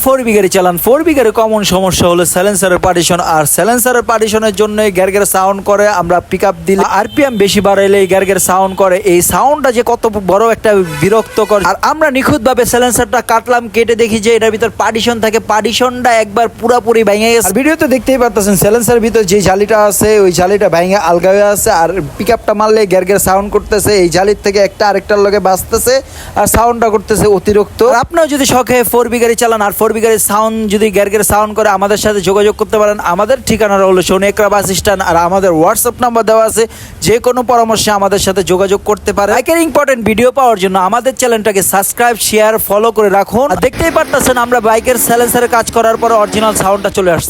4B গাড়ি চালান 4B গাড়ি কমন সমস্যা হলো সাইলেন্সারের পার্টিশন। আর সাইলেন্সারের পার্টিশনের জন্য গ্যারগ্যার সাউন্ড করে। আমরা পিক আপ দিলে আরপিএম বেশি বাড়াইলে গ্যারগ্যার সাউন্ড করে। এই সাউন্ডটা যে কত বড় একটা বিরক্তকর। আর আমরা নিখুঁতভাবে সাইলেন্সারটা কাটলাম, কেটে দেখি যে এটার ভিতর পার্টিশন থাকে, পার্টিশনটা একবার পুরাপুরি ভেঙে গেছে। ভিডিওতে দেখতেই পারতেছেন সাইলেন্সারের ভিতর যে জালিটা আছে ওই জালিটা ভেঙে আলগা হয়ে আছে। আর পিক আপটা মারলে গ্যারগ্যার সাউন্ড করতেছে, এই জালির থেকে একটা আরেকটার লগে বাজতেছে আর সাউন্ডটা করতেছে অতিরিক্ত। আপনারা যদি শখে 4B গাড়ি চালান আর 4B গাড়ির সাউন্ড যদি গ্যারগ্যার সাউন্ড করে, আমাদের সাথে যোগাযোগ করতে পারেন। আমাদের ঠিকানাটা হলো সোনেকরা বাস স্ট্যান্ড আর আমাদের হোয়াটসঅ্যাপ নাম্বার দেওয়া আছে। যে কোনো পরামর্শে আমাদের সাথে যোগাযোগ করতে পারে। বাইকের ইম্পর্টেন্ট ভিডিও পাওয়ার জন্য আমাদের চ্যানেলটাকে সাবস্ক্রাইব, শেয়ার, ফলো করে রাখুন। আর দেখতেই পারতেছেন আমরা বাইকের সাইলেন্সারে কাজ করার পর অরিজিনাল সাউন্ডটা চলে আসছে।